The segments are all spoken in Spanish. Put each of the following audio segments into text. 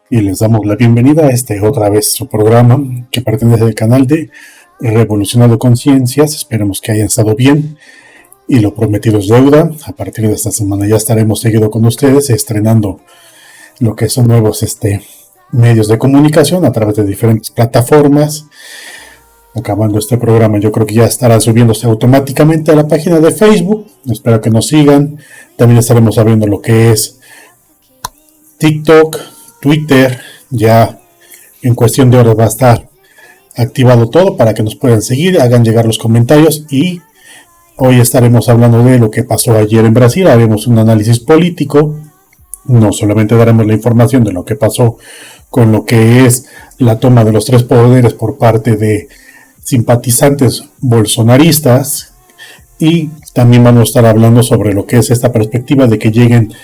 y les damos la bienvenida a este otra vez su programa que pertenece al canal de Revolucionando Conciencias. Esperemos que hayan estado bien y lo prometido es deuda. A partir de esta semana ya estaremos seguido con ustedes estrenando lo que son nuevos medios de comunicación a través de diferentes plataformas. Acabando este programa, yo creo que ya estará subiéndose automáticamente a la página de Facebook. Espero que nos sigan. También estaremos abriendo lo que es TikTok, Twitter. Ya en cuestión de horas va a estar activado todo para que nos puedan seguir, hagan llegar los comentarios. Y hoy estaremos hablando de lo que pasó ayer en Brasil. Haremos un análisis político. No solamente daremos la información de lo que pasó con lo que es la toma de los tres poderes por parte de simpatizantes bolsonaristas, y también vamos a estar hablando sobre lo que es esta perspectiva de que lleguen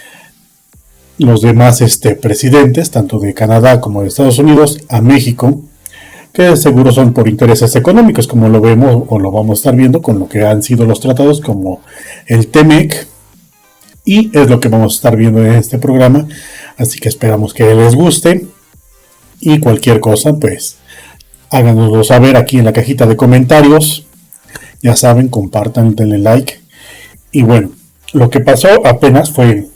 los demás presidentes, tanto de Canadá como de Estados Unidos, a México, que seguro son por intereses económicos, como lo vemos o lo vamos a estar viendo con lo que han sido los tratados como el TEMEC, y es lo que vamos a estar viendo en este programa. Así que esperamos que les guste, y cualquier cosa pues háganoslo saber aquí en la cajita de comentarios. Ya saben, compartan, denle like. Y bueno, lo que pasó apenas fue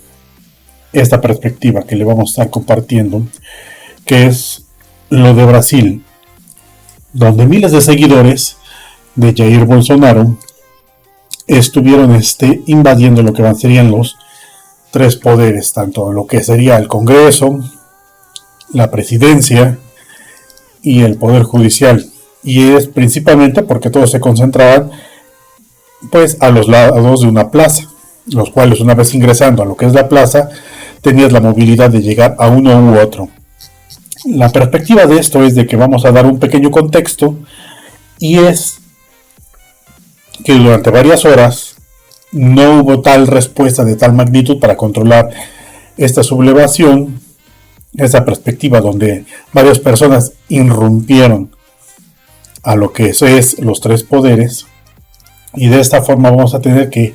esta perspectiva que le vamos a estar compartiendo, que es lo de Brasil, donde miles de seguidores de Jair Bolsonaro estuvieron invadiendo lo que serían los tres poderes, tanto lo que sería el Congreso, la presidencia y el Poder Judicial. Y es principalmente porque todos se concentraban pues a los lados de una plaza, los cuales una vez ingresando a lo que es la plaza tenías la movilidad de llegar a uno u otro. La perspectiva de esto es de que vamos a dar un pequeño contexto, y es que durante varias horas no hubo tal respuesta de tal magnitud para controlar esta sublevación, esa perspectiva donde varias personas irrumpieron a lo que es los tres poderes. Y de esta forma vamos a tener que,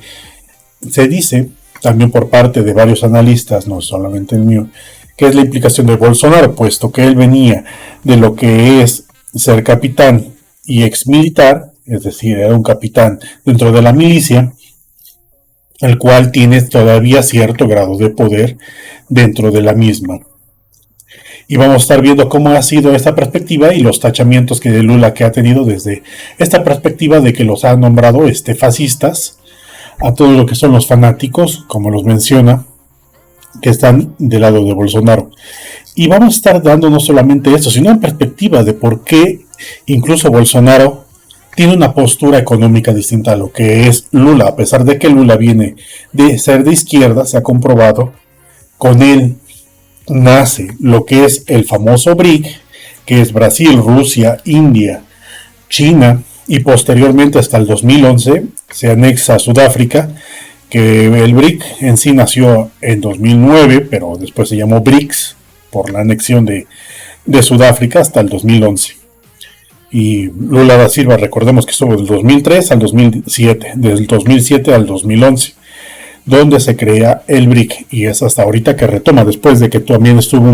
se dice también por parte de varios analistas, no solamente el mío, que es la implicación de Bolsonaro, puesto que él venía de lo que es ser capitán y ex militar, es decir, era un capitán dentro de la milicia, el cual tiene todavía cierto grado de poder dentro de la misma. Y vamos a estar viendo cómo ha sido esta perspectiva y los tachamientos que de Lula que ha tenido desde esta perspectiva de que los ha nombrado fascistas a todo lo que son los fanáticos, como los menciona, que están del lado de Bolsonaro. Y vamos a estar dando no solamente esto, sino en perspectiva de por qué incluso Bolsonaro tiene una postura económica distinta a lo que es Lula, a pesar de que Lula viene de ser de izquierda. Se ha comprobado, con él nace lo que es el famoso BRIC, que es Brasil, Rusia, India, China, y posteriormente hasta el 2011 se anexa a Sudáfrica, que el BRIC en sí nació en 2009, pero después se llamó BRICS por la anexión de Sudáfrica hasta el 2011. Y Lula da Silva, recordemos que estuvo del 2003 al 2007, del 2007 al 2011, donde se crea el BRIC, y es hasta ahorita que retoma, después de que también estuvo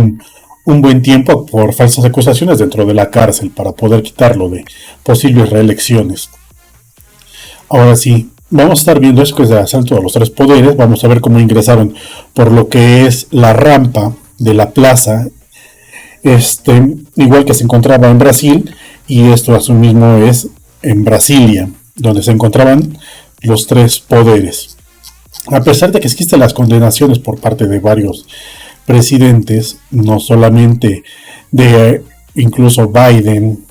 un buen tiempo por falsas acusaciones dentro de la cárcel para poder quitarlo de posibles reelecciones. Ahora sí, vamos a estar viendo esto que es el asalto a los tres poderes. Vamos a ver cómo ingresaron por lo que es la rampa de la plaza, igual que se encontraba en Brasil, y esto a su mismo es en Brasilia, donde se encontraban los tres poderes. A pesar de que existen las condenaciones por parte de varios presidentes, no solamente de incluso Biden,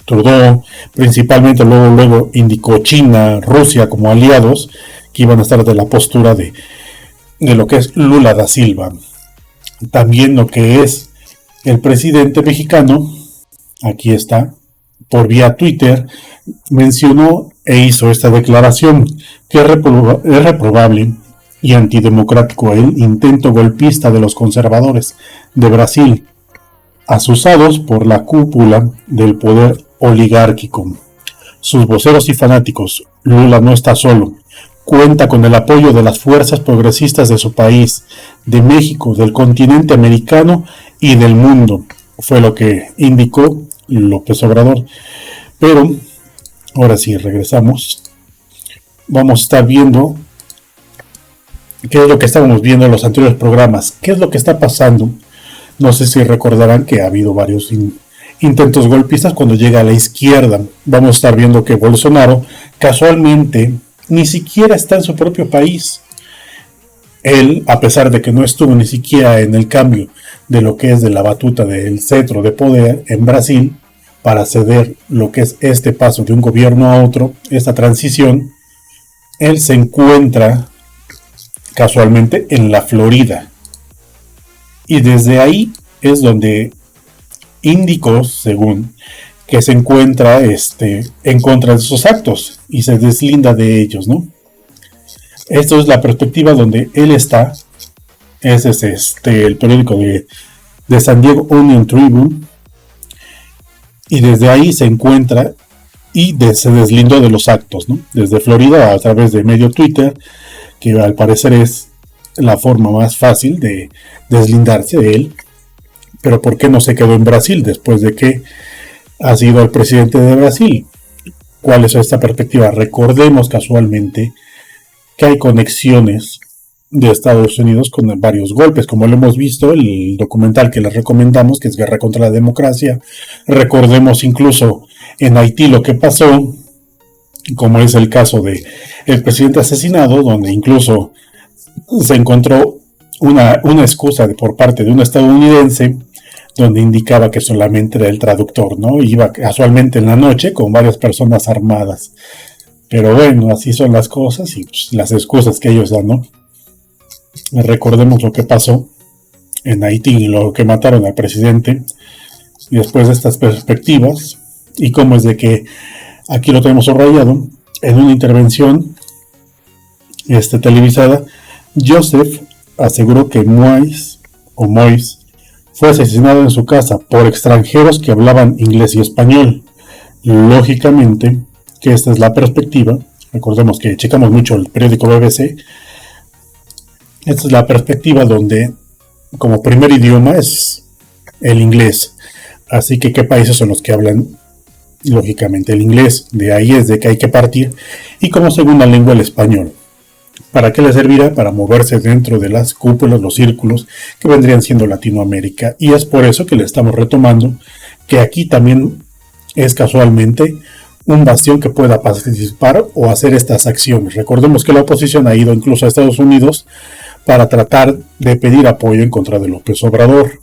Trudeau, principalmente luego indicó China, Rusia como aliados que iban a estar de la postura de lo que es Lula da Silva. También lo que es el presidente mexicano, aquí está, por vía Twitter, mencionó e hizo esta declaración, que es reprobable y antidemocrático el intento golpista de los conservadores de Brasil, asusados por la cúpula del poder oligárquico. Sus voceros y fanáticos, Lula no está solo, cuenta con el apoyo de las fuerzas progresistas de su país, de México, del continente americano y del mundo, fue lo que indicó López Obrador. Pero, ahora sí, regresamos. Vamos a estar viendo qué es lo que estábamos viendo en los anteriores programas, qué es lo que está pasando. No sé si recordarán que ha habido varios intentos golpistas cuando llega a la izquierda. Vamos a estar viendo que Bolsonaro casualmente ni siquiera está en su propio país. Él, a pesar de que no estuvo ni siquiera en el cambio de lo que es de la batuta del cetro de poder en Brasil, para ceder lo que es este paso de un gobierno a otro, esta transición, él se encuentra casualmente en la Florida. Y desde ahí es donde indicó, según, que se encuentra en contra de esos actos y se deslinda de ellos, ¿no? Esto es la perspectiva donde él está. Ese es el periódico de San Diego Union Tribune. Y desde ahí se encuentra y se deslindó de los actos, ¿no? Desde Florida a través de medio Twitter, que al parecer es la forma más fácil de deslindarse de él. Pero ¿por qué no se quedó en Brasil después de que ha sido el presidente de Brasil? ¿Cuál es esta perspectiva? Recordemos casualmente que hay conexiones de Estados Unidos con varios golpes, como lo hemos visto, el documental que les recomendamos, que es Guerra contra la Democracia. Recordemos incluso en Haití lo que pasó, como es el caso de el presidente asesinado, donde incluso se encontró una excusa por parte de un estadounidense, donde indicaba que solamente era el traductor, ¿no? Iba casualmente en la noche con varias personas armadas. Pero bueno, así son las cosas y pues, las excusas que ellos dan, ¿no? Recordemos lo que pasó en Haití, lo que mataron al presidente, y después de estas perspectivas, y cómo es de que aquí lo tenemos subrayado, en una intervención televisada, Joseph aseguró que Moïse fue asesinado en su casa por extranjeros que hablaban inglés y español. Lógicamente, que esta es la perspectiva. Recordemos que checamos mucho el periódico BBC. Esta es la perspectiva donde como primer idioma es el inglés. Así que ¿qué países son los que hablan lógicamente el inglés? De ahí es de que hay que partir. Y como segunda lengua el español. ¿Para qué le servirá? Para moverse dentro de las cúpulas, los círculos que vendrían siendo Latinoamérica. Y es por eso que le estamos retomando que aquí también es casualmente un bastión que pueda participar o hacer estas acciones. Recordemos que la oposición ha ido incluso a Estados Unidos para tratar de pedir apoyo en contra de López Obrador.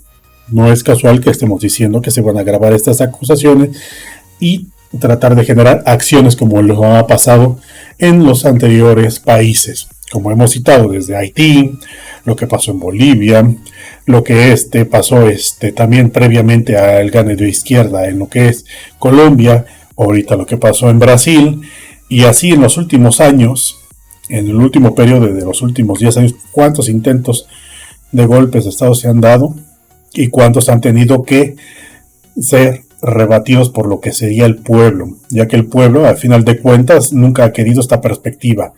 No es casual que estemos diciendo que se van a grabar estas acusaciones y tratar de generar acciones como lo ha pasado en los anteriores países, como hemos citado desde Haití, lo que pasó en Bolivia, lo que pasó también previamente al gane de izquierda en lo que es Colombia, ahorita lo que pasó en Brasil, y así en los últimos años, en el último periodo de los últimos 10 años, cuántos intentos de golpes de Estado se han dado y cuántos han tenido que ser rebatidos por lo que sería el pueblo, ya que el pueblo, al final de cuentas, nunca ha querido esta perspectiva.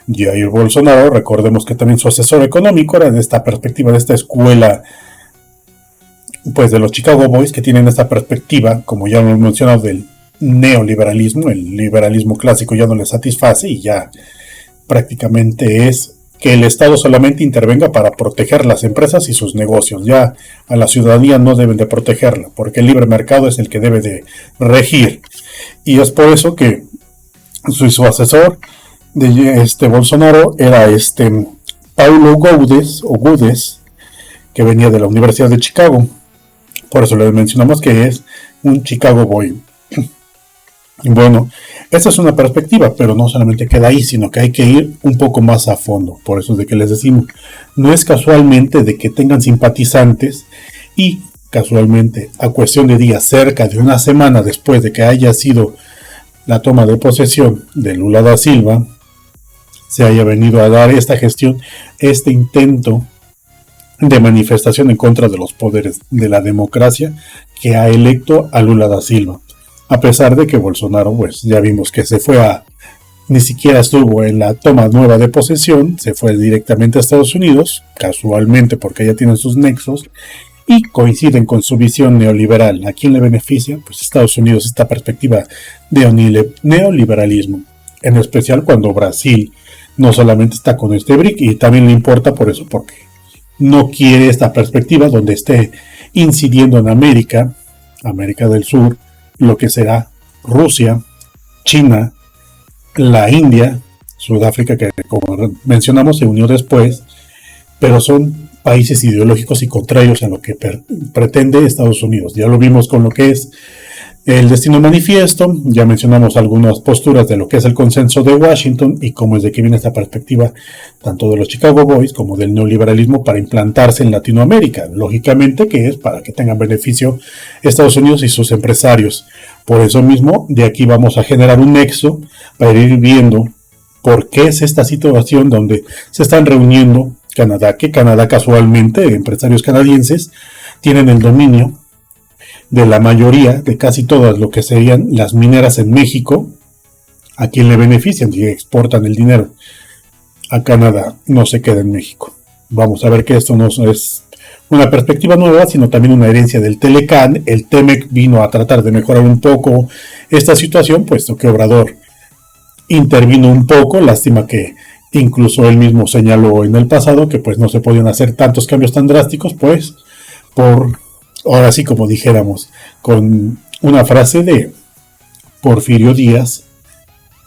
Jair Bolsonaro, recordemos que también su asesor económico era de esta perspectiva, de esta escuela, pues de los Chicago Boys, que tienen esta perspectiva, como ya lo hemos mencionado, del neoliberalismo. El liberalismo clásico ya no le satisface y ya prácticamente es que el Estado solamente intervenga para proteger las empresas y sus negocios. Ya a la ciudadanía no deben de protegerla, porque el libre mercado es el que debe de regir. Y es por eso que su asesor de Bolsonaro era Paulo Guedes, que venía de la Universidad de Chicago. Por eso le mencionamos que es un Chicago Boy. Bueno, esta es una perspectiva, pero no solamente queda ahí, sino que hay que ir un poco más a fondo. Por eso es de que les decimos, no es casualmente de que tengan simpatizantes y casualmente a cuestión de días, cerca de una semana después de que haya sido la toma de posesión de Lula da Silva, se haya venido a dar esta gestión, este intento de manifestación en contra de los poderes de la democracia que ha electo a Lula da Silva. A pesar de que Bolsonaro, pues ya vimos que se fue a ni siquiera estuvo en la toma nueva de posesión, se fue directamente a Estados Unidos, casualmente porque ya tienen sus nexos, y coinciden con su visión neoliberal. ¿A quién le beneficia? Pues Estados Unidos, esta perspectiva de neoliberalismo, en especial cuando Brasil no solamente está con este BRIC, y también le importa por eso, porque no quiere esta perspectiva donde esté incidiendo en América del Sur, lo que será Rusia, China, la India, Sudáfrica, que como mencionamos se unió después, pero son países ideológicos y contrarios a lo que pretende Estados Unidos. Ya lo vimos con lo que es el Destino Manifiesto, ya mencionamos algunas posturas de lo que es el consenso de Washington y cómo es de que viene esta perspectiva tanto de los Chicago Boys como del neoliberalismo para implantarse en Latinoamérica. Lógicamente que es para que tengan beneficio Estados Unidos y sus empresarios. Por eso mismo, de aquí vamos a generar un nexo para ir viendo por qué es esta situación donde se están reuniendo Canadá, que Canadá casualmente, empresarios canadienses, tienen el dominio de la mayoría, de casi todas lo que serían las mineras en México, a quien le benefician y exportan el dinero a Canadá, no se queda en México. Vamos a ver que esto no es una perspectiva nueva, sino también una herencia del Telecán. El TEMEC vino a tratar de mejorar un poco esta situación, puesto que Obrador intervino un poco. Lástima que incluso él mismo señaló en el pasado que pues no se podían hacer tantos cambios tan drásticos, pues por, ahora sí como dijéramos, con una frase de Porfirio Díaz,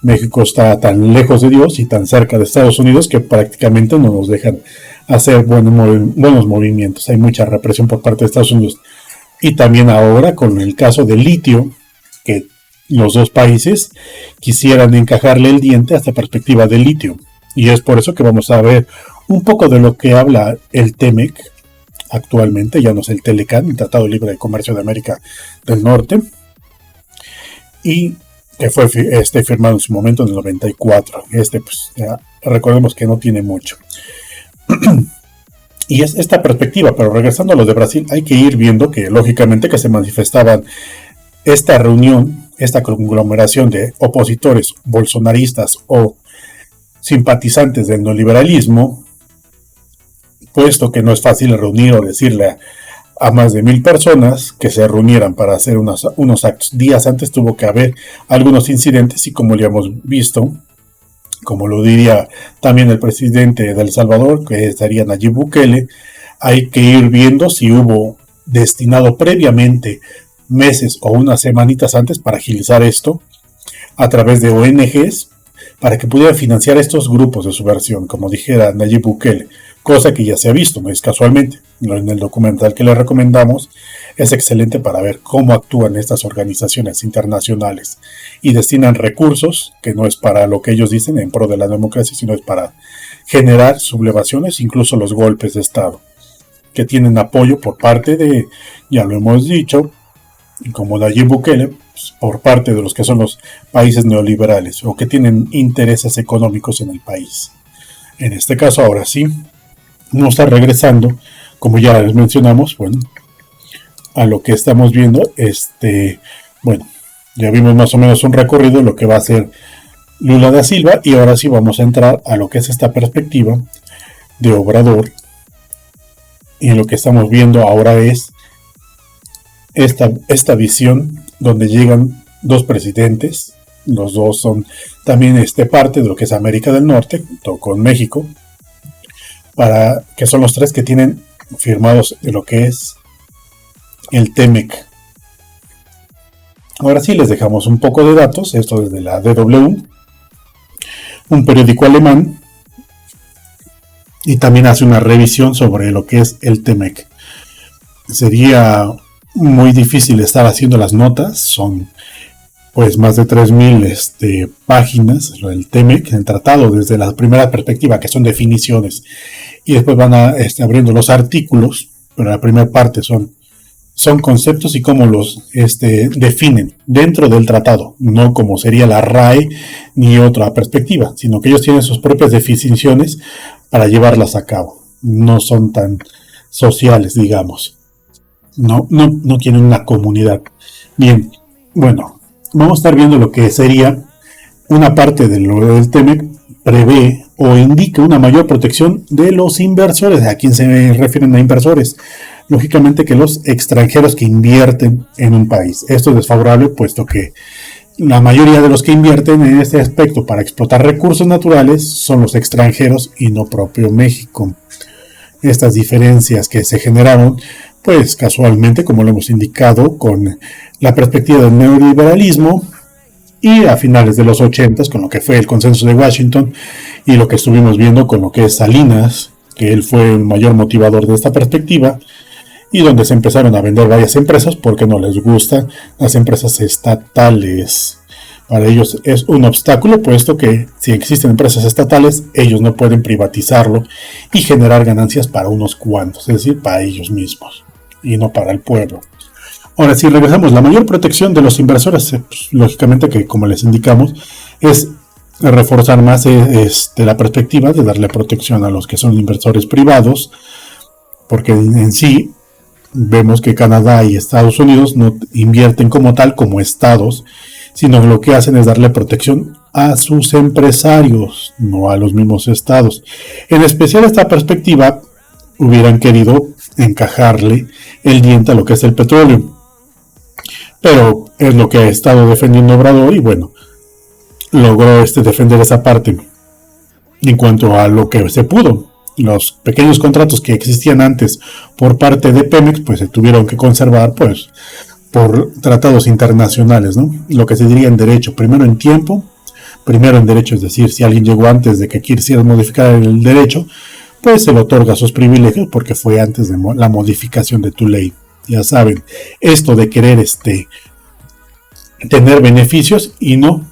México está tan lejos de Dios y tan cerca de Estados Unidos que prácticamente no nos dejan hacer buenos movimientos. Hay mucha represión por parte de Estados Unidos. Y también ahora con el caso del litio, que los dos países quisieran encajarle el diente a esta perspectiva del litio. Y es por eso que vamos a ver un poco de lo que habla el TEMEC actualmente, ya no es el Telecán, el Tratado Libre de Comercio de América del Norte, y que fue firmado en su momento en el 94. Pues ya recordemos que no tiene mucho. Y es esta perspectiva, pero regresando a lo de Brasil, hay que ir viendo que lógicamente que se manifestaban esta reunión, esta conglomeración de opositores bolsonaristas o simpatizantes del neoliberalismo, puesto que no es fácil reunir o decirle a más de 1,000 personas que se reunieran para hacer unos actos. Días antes tuvo que haber algunos incidentes y como ya hemos visto, como lo diría también el presidente de El Salvador, que sería Nayib Bukele, hay que ir viendo si hubo destinado previamente meses o unas semanitas antes para agilizar esto a través de ONGs para que pudieran financiar estos grupos de subversión, como dijera Nayib Bukele, cosa que ya se ha visto, no es casualmente. En el documental que le recomendamos es excelente para ver cómo actúan estas organizaciones internacionales y destinan recursos, que no es para lo que ellos dicen en pro de la democracia, sino es para generar sublevaciones, incluso los golpes de Estado, que tienen apoyo por parte de, ya lo hemos dicho, como Nayib Bukele, pues, por parte de los que son los países neoliberales o que tienen intereses económicos en el país. En este caso, ahora sí, nos está regresando, como ya les mencionamos, bueno, a lo que estamos viendo, bueno, ya vimos más o menos un recorrido de lo que va a ser Lula da Silva y ahora sí vamos a entrar a lo que es esta perspectiva de Obrador y lo que estamos viendo ahora es esta visión donde llegan dos presidentes, los dos son también parte de lo que es América del Norte, junto con México, para que son los tres que tienen firmados de lo que es el TEMEC. Ahora sí les dejamos un poco de datos, esto desde la DW, un periódico alemán, y también hace una revisión sobre lo que es el TEMEC. Sería muy difícil estar haciendo las notas, son pues más de 3,000 páginas, el TEMEC, el tratado desde la primera perspectiva, que son definiciones, y después van abriendo los artículos, pero la primera parte son conceptos y cómo los definen dentro del tratado, no como sería la RAE ni otra perspectiva, sino que ellos tienen sus propias definiciones para llevarlas a cabo, no son tan sociales, digamos, no tienen una comunidad. Bien, bueno, vamos a estar viendo lo que sería una parte del TEMEC prevé o indica una mayor protección de los inversores. ¿A quién se refieren a inversores? Lógicamente que los extranjeros que invierten en un país. Esto es desfavorable puesto que la mayoría de los que invierten en este aspecto para explotar recursos naturales son los extranjeros y no propio México. Estas diferencias que se generaron, pues casualmente, como lo hemos indicado, con la perspectiva del neoliberalismo y a finales de los 80 con lo que fue el consenso de Washington y lo que estuvimos viendo con lo que es Salinas, que él fue el mayor motivador de esta perspectiva, y donde se empezaron a vender varias empresas porque no les gustan las empresas estatales. Para ellos es un obstáculo, puesto que si existen empresas estatales, ellos no pueden privatizarlo y generar ganancias para unos cuantos, es decir, para ellos mismos y no para el pueblo. Ahora, si regresamos, la mayor protección de los inversores, pues, lógicamente que como les indicamos, es reforzar más la perspectiva de darle protección a los que son inversores privados, porque en sí vemos que Canadá y Estados Unidos no invierten como tal, como estados, sino lo que hacen es darle protección a sus empresarios, no a los mismos estados. En especial esta perspectiva hubieran querido encajarle el diente a lo que es el petróleo, pero es lo que ha estado defendiendo Obrador y bueno, logró defender esa parte. En cuanto a lo que se pudo, los pequeños contratos que existían antes por parte de Pemex, pues se tuvieron que conservar, pues, por tratados internacionales, ¿no? Lo que se diría en derecho, primero en tiempo, primero en derecho, es decir, si alguien llegó antes de que quisiera modificar el derecho, pues se le otorga sus privilegios porque fue antes de la modificación de tu ley. Ya saben, esto de querer tener beneficios y no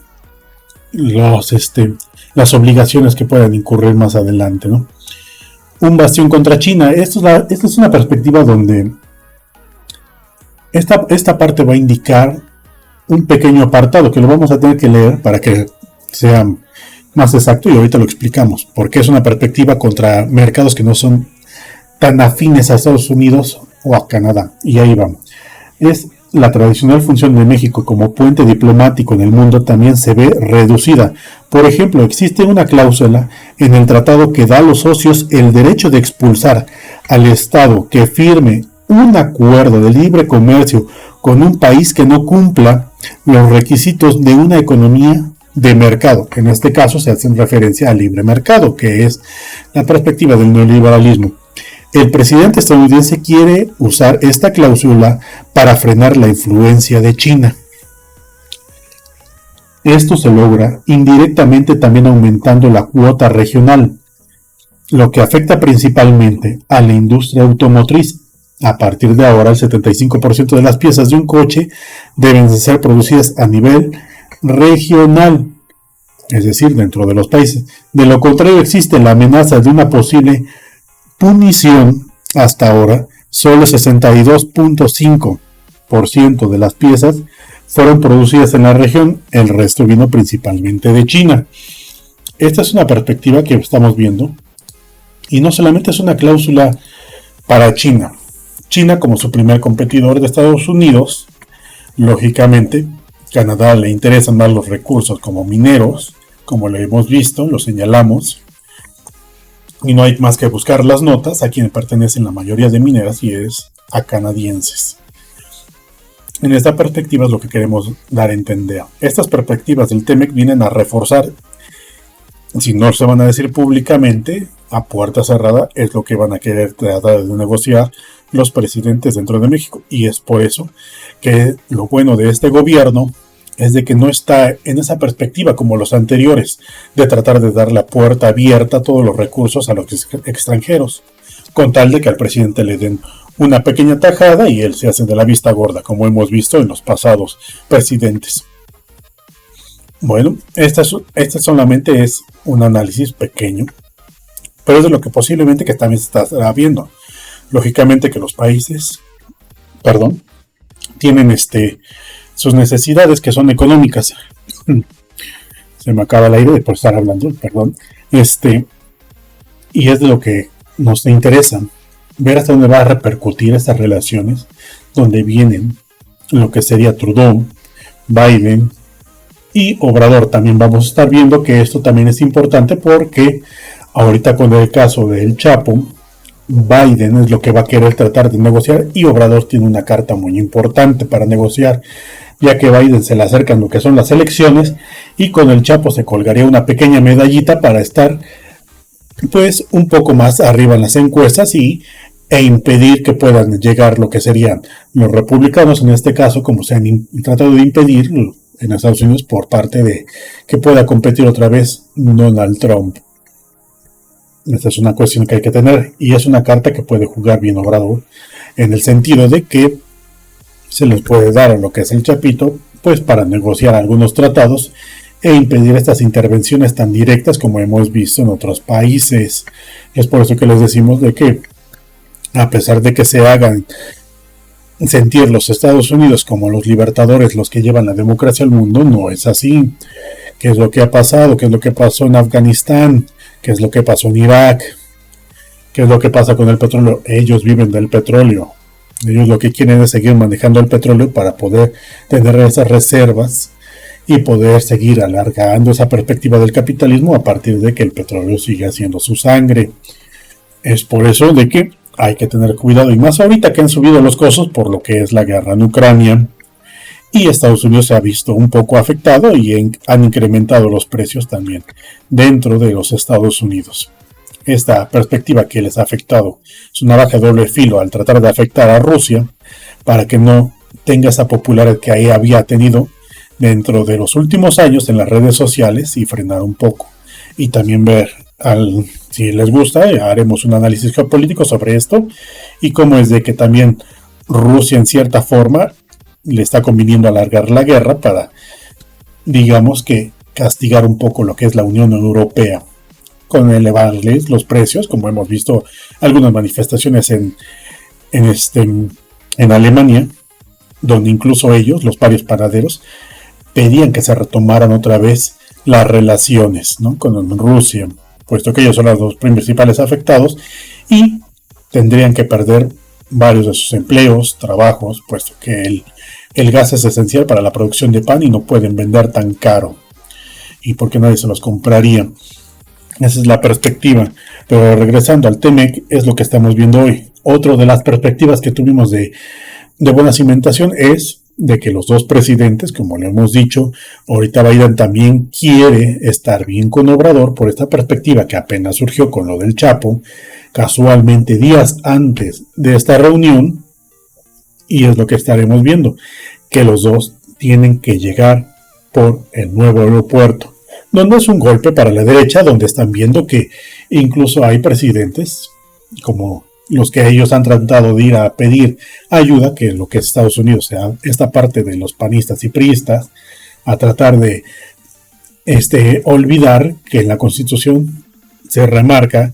las obligaciones que puedan incurrir más adelante, ¿no? Un bastión contra China. Esta es una perspectiva donde esta parte va a indicar un pequeño apartado que lo vamos a tener que leer para que sea más exacto y ahorita lo explicamos, porque es una perspectiva contra mercados que no son tan afines a Estados Unidos o a Canadá. Y ahí vamos. Es la tradicional función de México como puente diplomático en el mundo también se ve reducida. Por ejemplo, existe una cláusula en el tratado que da a los socios el derecho de expulsar al Estado que firme un acuerdo de libre comercio con un país que no cumpla los requisitos de una economía de mercado. En este caso se hace referencia al libre mercado, que es la perspectiva del neoliberalismo. El presidente estadounidense quiere usar esta cláusula para frenar la influencia de China. Esto se logra indirectamente también aumentando la cuota regional, lo que afecta principalmente a la industria automotriz. A partir de ahora, el 75% de las piezas de un coche deben de ser producidas a nivel regional, es decir, dentro de los países. De lo contrario, existe la amenaza de una posible punición. Hasta ahora, solo 62.5% de las piezas fueron producidas en la región, el resto vino principalmente de China. Esta es una perspectiva que estamos viendo, y no solamente es una cláusula para China. China, como su primer competidor de Estados Unidos, lógicamente, Canadá le interesan más los recursos como mineros, como lo hemos visto, lo señalamos, y no hay más que buscar las notas a quien pertenecen la mayoría de mineras y es a canadienses. En esta perspectiva es lo que queremos dar a entender. Estas perspectivas del TEMEC vienen a reforzar, si no se van a decir públicamente, a puerta cerrada, es lo que van a querer tratar de negociar los presidentes dentro de México. Y es por eso que lo bueno de este gobierno es de que no está en esa perspectiva como los anteriores, de tratar de dar la puerta abierta a todos los recursos a los extranjeros, con tal de que al presidente le den una pequeña tajada y él se hace de la vista gorda, como hemos visto en los pasados presidentes. Bueno, esta solamente es un análisis pequeño, pero es de lo que posiblemente que también se estará viendo. Lógicamente que los países, tienen sus necesidades que son económicas. Se me acaba el aire por estar hablando, y es de lo que nos interesa, ver hasta dónde va a repercutir estas relaciones, donde vienen lo que sería Trudeau, Biden Y Obrador también vamos a estar viendo que esto también es importante porque ahorita con el caso del Chapo, Biden es lo que va a querer tratar de negociar y Obrador tiene una carta muy importante para negociar, ya que Biden se le acercan lo que son las elecciones y con el Chapo se colgaría una pequeña medallita para estar pues un poco más arriba en las encuestas e impedir que puedan llegar lo que serían los republicanos, en este caso, como se han tratado de impedir en Estados Unidos por parte de que pueda competir otra vez Donald Trump. Esta es una cuestión que hay que tener y es una carta que puede jugar bien Obrador en el sentido de que se les puede dar a lo que es el Chapito pues para negociar algunos tratados e impedir estas intervenciones tan directas como hemos visto en otros países. Es por eso que les decimos de que a pesar de que se hagan sentir los Estados Unidos como los libertadores, los que llevan la democracia al mundo, no es así. ¿Qué es lo que ha pasado? ¿Qué es lo que pasó en Afganistán? ¿Qué es lo que pasó en Irak? ¿Qué es lo que pasa con el petróleo? Ellos viven del petróleo. Ellos lo que quieren es seguir manejando el petróleo para poder tener esas reservas y poder seguir alargando esa perspectiva del capitalismo a partir de que el petróleo siga siendo su sangre. Es por eso de que hay que tener cuidado, y más ahorita que han subido los costos por lo que es la guerra en Ucrania, y Estados Unidos se ha visto un poco afectado y han incrementado los precios también dentro de los Estados Unidos. Esta perspectiva que les ha afectado es una navaja de doble filo al tratar de afectar a Rusia para que no tenga esa popularidad que ahí había tenido dentro de los últimos años en las redes sociales y frenar un poco. Y también ver, si les gusta, haremos un análisis geopolítico sobre esto y cómo es de que también Rusia en cierta forma le está conviniendo alargar la guerra para, digamos que, castigar un poco lo que es la Unión Europea con elevarles los precios, como hemos visto algunas manifestaciones en Alemania, donde incluso ellos, los varios panaderos, pedían que se retomaran otra vez las relaciones, ¿no?, con Rusia, puesto que ellos son los dos principales afectados y tendrían que perder varios de sus empleos, trabajos, puesto que el gas es esencial para la producción de pan y no pueden vender tan caro. Y porque nadie se los compraría. Esa es la perspectiva. Pero regresando al TEMEC, es lo que estamos viendo hoy. Otra de las perspectivas que tuvimos de buena cimentación es de que los dos presidentes, como le hemos dicho, ahorita Biden también quiere estar bien con Obrador por esta perspectiva que apenas surgió con lo del Chapo, casualmente días antes de esta reunión, y es lo que estaremos viendo, que los dos tienen que llegar por el nuevo aeropuerto, donde es un golpe para la derecha, donde están viendo que incluso hay presidentes como los que ellos han tratado de ir a pedir ayuda, que lo que es Estados Unidos, sea esta parte de los panistas y priistas, a tratar de olvidar que en la Constitución se remarca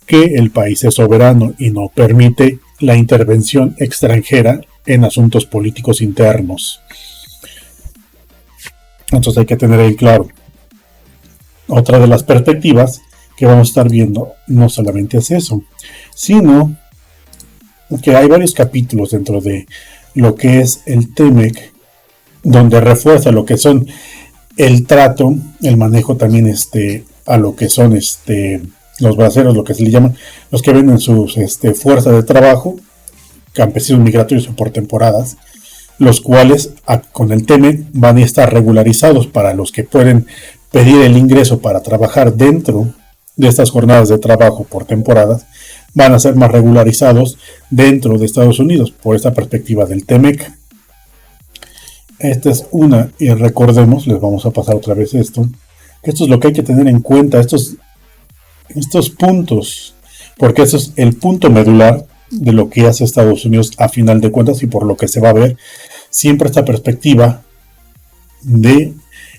que el país es soberano y no permite la intervención extranjera en asuntos políticos internos. Entonces hay que tener ahí claro. Otra de las perspectivas que vamos a estar viendo no solamente es eso, sino que hay varios capítulos dentro de lo que es el TEMEC, donde refuerza lo que son el trato, el manejo también a lo que son los braceros, lo que se le llaman, los que venden sus fuerza de trabajo, campesinos migratorios o por temporadas, los cuales con el TEMEC van a estar regularizados para los que pueden pedir el ingreso para trabajar dentro de estas jornadas de trabajo por temporadas, van a ser más regularizados dentro de Estados Unidos por esta perspectiva del TEMEC. Esta es una, y recordemos, les vamos a pasar otra vez esto, que esto es lo que hay que tener en cuenta, estos puntos, porque eso es el punto medular de lo que hace Estados Unidos a final de cuentas y por lo que se va a ver siempre esta perspectiva de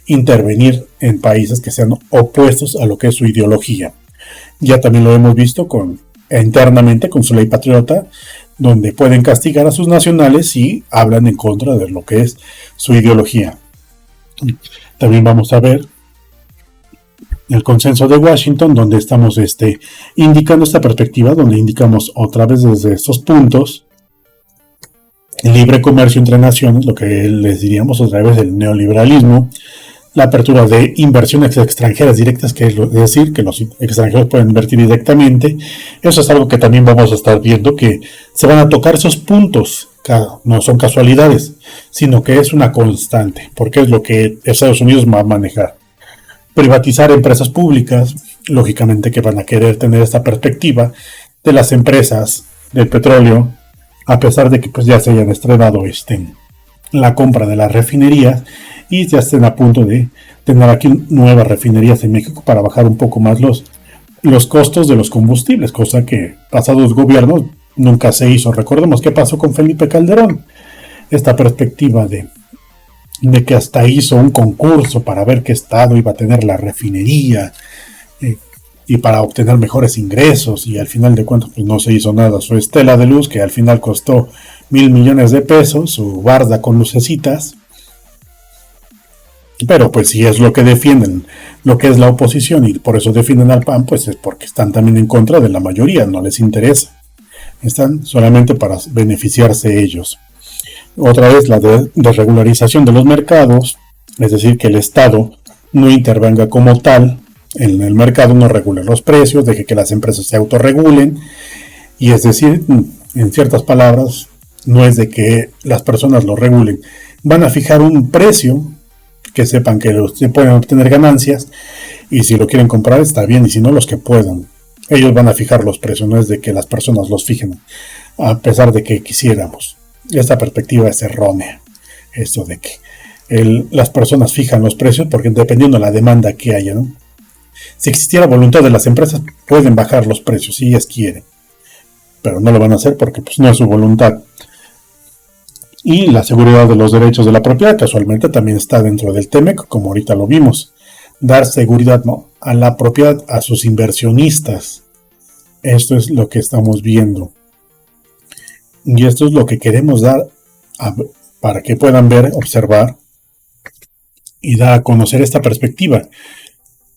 intervenir en países que sean opuestos a lo que es su ideología. Ya también lo hemos visto internamente con su ley patriota, donde pueden castigar a sus nacionales si hablan en contra de lo que es su ideología. También vamos a ver el consenso de Washington, donde estamos indicando esta perspectiva, donde indicamos otra vez desde estos puntos libre comercio entre naciones, lo que les diríamos otra vez el neoliberalismo, la apertura de inversiones extranjeras directas, que es decir, que los extranjeros pueden invertir directamente. Eso es algo que también vamos a estar viendo, que se van a tocar esos puntos, no son casualidades, sino que es una constante, porque es lo que Estados Unidos va a manejar. Privatizar empresas públicas, lógicamente que van a querer tener esta perspectiva de las empresas del petróleo, a pesar de que pues ya se hayan estrenado la compra de las refinerías y ya estén a punto de tener aquí nuevas refinerías en México para bajar un poco más los costos de los combustibles, cosa que pasados gobiernos nunca se hizo. Recordemos qué pasó con Felipe Calderón, esta perspectiva de que hasta hizo un concurso para ver qué estado iba a tener la refinería y para obtener mejores ingresos, y al final de cuentas pues no se hizo nada. Su estela de luz, que al final costó 1,000 millones de pesos, su barda con lucecitas. Pero pues si es lo que defienden, lo que es la oposición, y por eso defienden al PAN, pues es porque están también en contra de la mayoría, no les interesa. Están solamente para beneficiarse ellos. Otra vez la desregularización de los mercados, es decir, que el Estado no intervenga como tal en el mercado, no regule los precios, deje que las empresas se autorregulen, y es decir, en ciertas palabras, no es de que las personas lo regulen, van a fijar un precio que sepan que se pueden obtener ganancias, y si lo quieren comprar está bien, y si no, los que puedan. Ellos van a fijar los precios, no es de que las personas los fijen, a pesar de que quisiéramos. Esta perspectiva es errónea, esto de que las personas fijan los precios, porque dependiendo de la demanda que haya, ¿no? Si existiera voluntad de las empresas, pueden bajar los precios si ellas quieren, pero no lo van a hacer porque pues, no es su voluntad. Y la seguridad de los derechos de la propiedad casualmente también está dentro del TEMEC, como ahorita lo vimos. Dar seguridad, ¿no?, a la propiedad, a sus inversionistas. Esto es lo que estamos viendo. Y esto es lo que queremos dar para que puedan ver, observar y dar a conocer esta perspectiva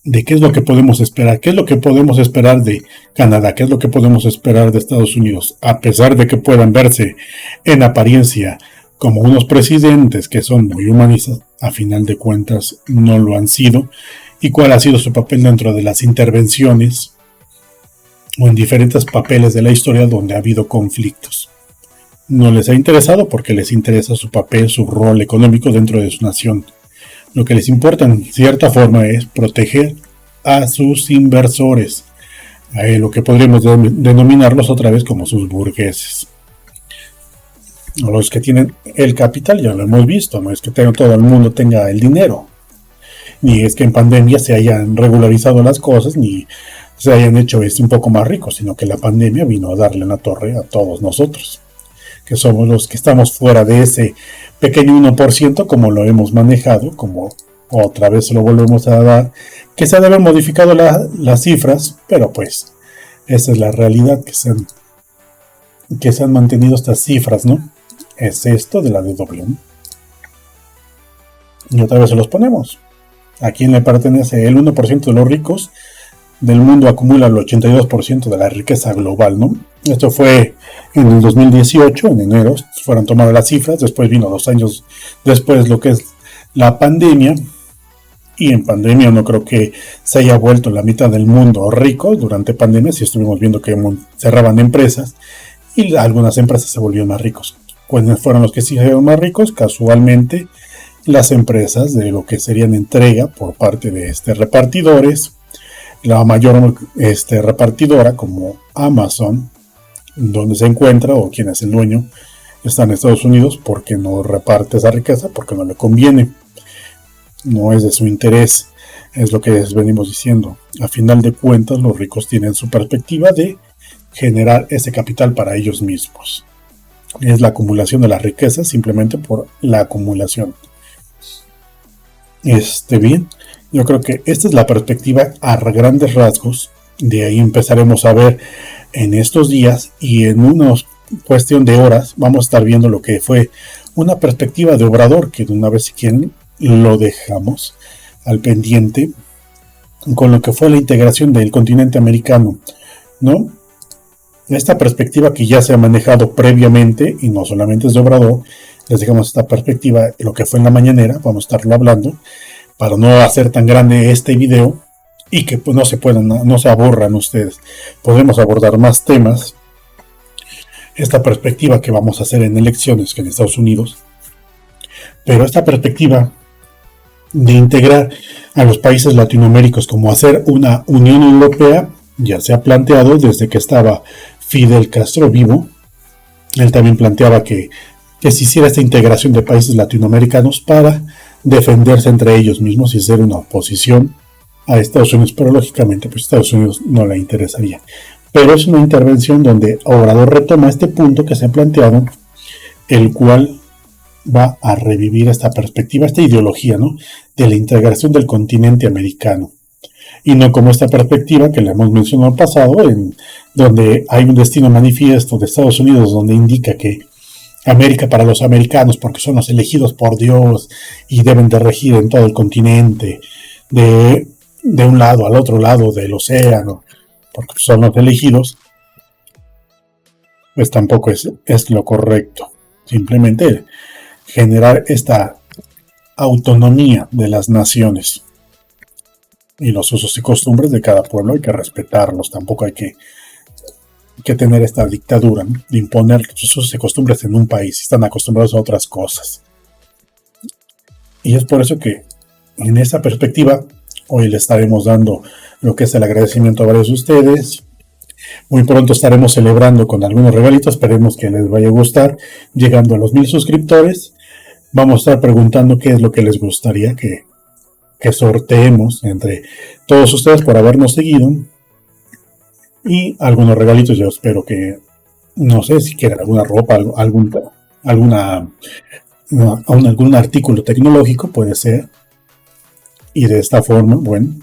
de qué es lo que podemos esperar, qué es lo que podemos esperar de Canadá, qué es lo que podemos esperar de Estados Unidos, a pesar de que puedan verse en apariencia como unos presidentes que son muy humanistas, a final de cuentas no lo han sido, y cuál ha sido su papel dentro de las intervenciones o en diferentes papeles de la historia donde ha habido conflictos. No les ha interesado porque les interesa su papel, su rol económico dentro de su nación. Lo que les importa en cierta forma es proteger a sus inversores, lo que podríamos denominarlos otra vez como sus burgueses. Los que tienen el capital, ya lo hemos visto, no es que todo el mundo tenga el dinero, ni es que en pandemia se hayan regularizado las cosas, ni se hayan hecho un poco más ricos, sino que la pandemia vino a darle una torre a todos nosotros, que somos los que estamos fuera de ese pequeño 1%, como lo hemos manejado, como otra vez lo volvemos a dar, que se deben modificado las cifras, pero pues esa es la realidad, que se han mantenido estas cifras, ¿no? Es esto de la DW. Y otra vez se los ponemos. ¿A quién le pertenece? El 1% de los ricos del mundo acumula el 82% de la riqueza global, ¿no? Esto fue en el 2018, en enero, fueron tomadas las cifras, después vino 2 años después lo que es la pandemia, y en pandemia no creo que se haya vuelto la mitad del mundo rico. Durante pandemia sí estuvimos viendo que cerraban empresas y algunas empresas se volvieron más ricos. ¿Cuáles fueron los que se hicieron más ricos? Casualmente las empresas de lo que serían entrega por parte de repartidores. La mayor repartidora como Amazon, donde se encuentra o quién es el dueño, está en Estados Unidos, porque no reparte esa riqueza, porque no le conviene, no es de su interés. Es lo que les venimos diciendo. A final de cuentas, los ricos tienen su perspectiva de generar ese capital para ellos mismos. Es la acumulación de la riqueza simplemente por la acumulación. Bien, yo creo que esta es la perspectiva a grandes rasgos. De ahí empezaremos a ver en estos días, y en una cuestión de horas vamos a estar viendo lo que fue una perspectiva de Obrador, que de una vez, si quieren, lo dejamos al pendiente con lo que fue la integración del continente americano, ¿no? esta perspectiva que ya se ha manejado previamente, y no solamente es de Obrador, les dejamos esta perspectiva, lo que fue en la mañanera, vamos a estarlo hablando, para no hacer tan grande este video y que pues, no se aburran ustedes. Podemos abordar más temas. Esta perspectiva que vamos a hacer en elecciones que en Estados Unidos, pero esta perspectiva de integrar a los países latinoamericanos como hacer una Unión Europea ya se ha planteado desde que estaba Fidel Castro vivo. Él también planteaba que se hiciera esta integración de países latinoamericanos para defenderse entre ellos mismos y ser una oposición a Estados Unidos, pero lógicamente pues Estados Unidos no le interesaría. Pero es una intervención donde Obrador retoma este punto que se ha planteado, el cual va a revivir esta perspectiva, esta ideología, ¿no?, de la integración del continente americano. Y no como esta perspectiva que le hemos mencionado en el pasado, en donde hay un destino manifiesto de Estados Unidos donde indica que América para los americanos, porque son los elegidos por Dios y deben de regir en todo el continente, de un lado al otro lado del océano, porque son los elegidos, pues tampoco es lo correcto. Simplemente generar esta autonomía de las naciones y los usos y costumbres de cada pueblo hay que respetarlos. Tampoco hay que tener esta dictadura, ¿no?, de imponer sus usos y costumbres en un país. Están acostumbrados a otras cosas. Y es por eso que en esa perspectiva hoy le estaremos dando lo que es el agradecimiento a varios de ustedes. Muy pronto estaremos celebrando con algunos regalitos. Esperemos que les vaya a gustar. Llegando a los 1000 suscriptores, vamos a estar preguntando qué es lo que les gustaría que sorteemos entre todos ustedes por habernos seguido. Y algunos regalitos, yo espero que, no sé, si quieren alguna ropa, algún artículo tecnológico, puede ser. Y de esta forma, bueno,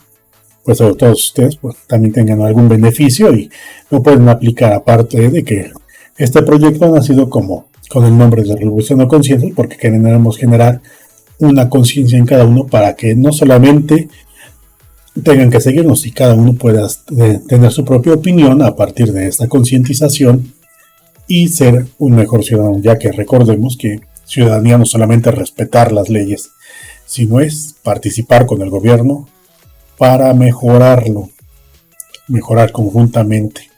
pues todos ustedes pues, también tengan algún beneficio y lo pueden aplicar, aparte de que este proyecto ha nacido como con el nombre de Revolución de Conciencia, porque queremos generar una conciencia en cada uno para que no solamente tengan que seguirnos y cada uno pueda tener su propia opinión a partir de esta concientización y ser un mejor ciudadano, ya que recordemos que ciudadanía no solamente es respetar las leyes, sino es participar con el gobierno para mejorar conjuntamente.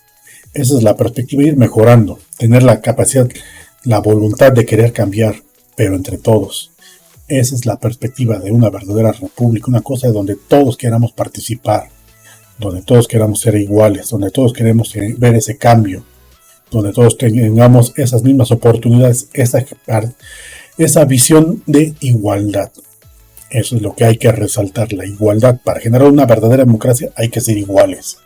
Esa es la perspectiva, ir mejorando, tener la capacidad, la voluntad de querer cambiar, pero entre todos. Esa es la perspectiva de una verdadera república, una cosa donde todos queramos participar, donde todos queramos ser iguales, donde todos queremos ver ese cambio, donde todos tengamos esas mismas oportunidades, esa visión de igualdad. Eso es lo que hay que resaltar, la igualdad. Para generar una verdadera democracia hay que ser iguales.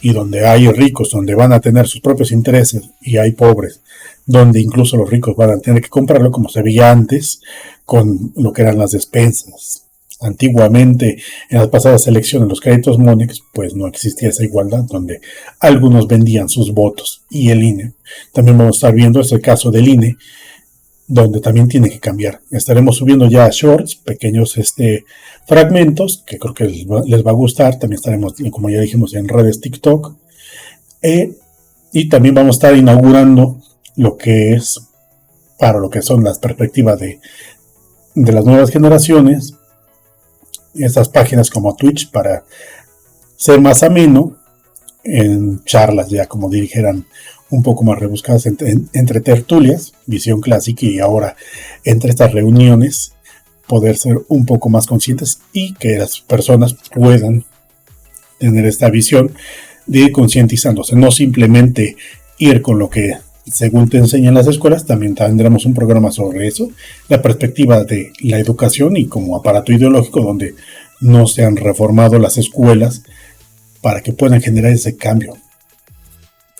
Y donde hay ricos, donde van a tener sus propios intereses, y hay pobres, donde incluso los ricos van a tener que comprarlo, como se veía antes con lo que eran las despensas. Antiguamente, en las pasadas elecciones, los créditos Monex, pues no existía esa igualdad, donde algunos vendían sus votos, y el INE. También vamos a estar viendo ese caso del INE, donde también tiene que cambiar. Estaremos subiendo ya shorts, pequeños fragmentos, que creo que les va a gustar. También estaremos, como ya dijimos, en redes TikTok. Y también vamos a estar inaugurando lo que es, para lo que son las perspectivas de las nuevas generaciones, estas páginas como Twitch, para ser más ameno, en charlas ya, como dijeran, un poco más rebuscadas entre tertulias, visión clásica, y ahora entre estas reuniones poder ser un poco más conscientes y que las personas puedan tener esta visión de ir concientizándose, no simplemente ir con lo que según te enseñan las escuelas. También tendremos un programa sobre eso, la perspectiva de la educación y como aparato ideológico, donde no se han reformado las escuelas para que puedan generar ese cambio.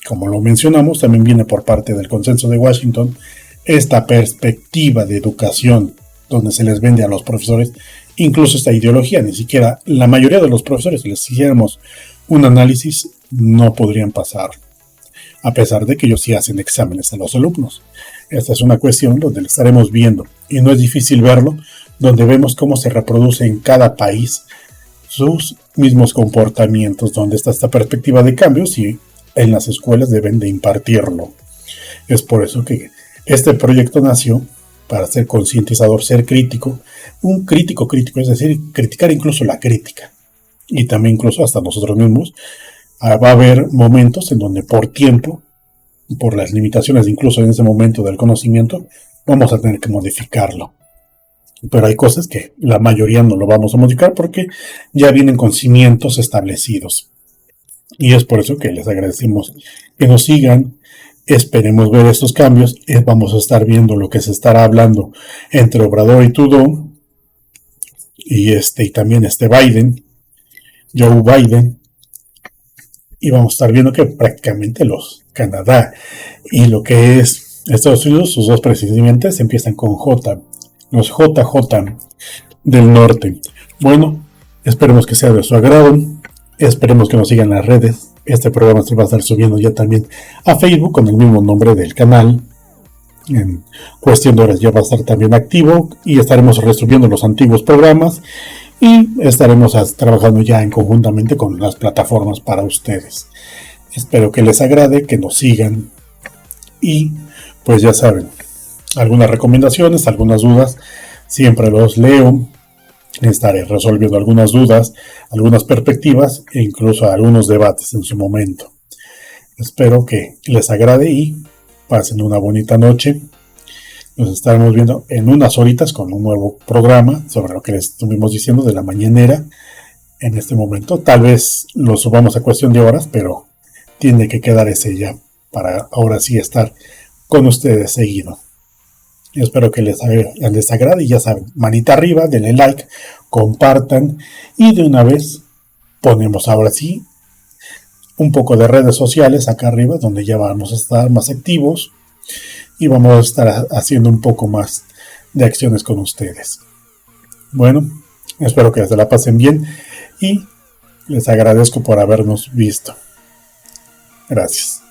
Como lo mencionamos, también viene por parte del Consenso de Washington esta perspectiva de educación, donde se les vende a los profesores incluso esta ideología. Ni siquiera la mayoría de los profesores, si les hiciéramos un análisis, no podrían pasar, a pesar de que ellos sí hacen exámenes a los alumnos. Esta es una cuestión donde lo estaremos viendo, y no es difícil verlo, donde vemos cómo se reproduce en cada país sus mismos comportamientos, donde está esta perspectiva de cambios, y en las escuelas deben de impartirlo. Es por eso que este proyecto nació para ser concientizador, ser crítico, un crítico, es decir, criticar incluso la crítica y también incluso hasta nosotros mismos. Va a haber momentos en donde por tiempo, por las limitaciones incluso en ese momento del conocimiento, vamos a tener que modificarlo. Pero hay cosas que la mayoría no lo vamos a modificar porque ya vienen con cimientos establecidos. Y es por eso que les agradecemos que nos sigan. Esperemos ver estos cambios. Vamos a estar viendo lo que se estará hablando entre Obrador y Trudeau. Y también Biden, Joe Biden. Y vamos a estar viendo que prácticamente los Canadá y lo que es Estados Unidos, sus dos presidentes empiezan con J, los JJ del norte. Bueno, esperemos que sea de su agrado. Esperemos que nos sigan en las redes. Este programa se va a estar subiendo ya también a Facebook con el mismo nombre del canal. En cuestión de horas ya va a estar también activo y estaremos resubiendo los antiguos programas y estaremos trabajando ya en conjuntamente con las plataformas para ustedes. Espero que les agrade, que nos sigan y pues ya saben, algunas recomendaciones, algunas dudas, siempre los leo. Estaré resolviendo algunas dudas, algunas perspectivas e incluso algunos debates en su momento. Espero que les agrade y pasen una bonita noche. Nos estaremos viendo en unas horitas con un nuevo programa sobre lo que les estuvimos diciendo de la mañanera en este momento. Tal vez lo subamos a cuestión de horas, pero tiene que quedar ese ya para ahora sí estar con ustedes seguido. Yo espero que les agrade y ya saben, manita arriba, denle like, compartan y de una vez ponemos ahora sí un poco de redes sociales acá arriba donde ya vamos a estar más activos y vamos a estar haciendo un poco más de acciones con ustedes. Bueno, espero que se la pasen bien y les agradezco por habernos visto. Gracias.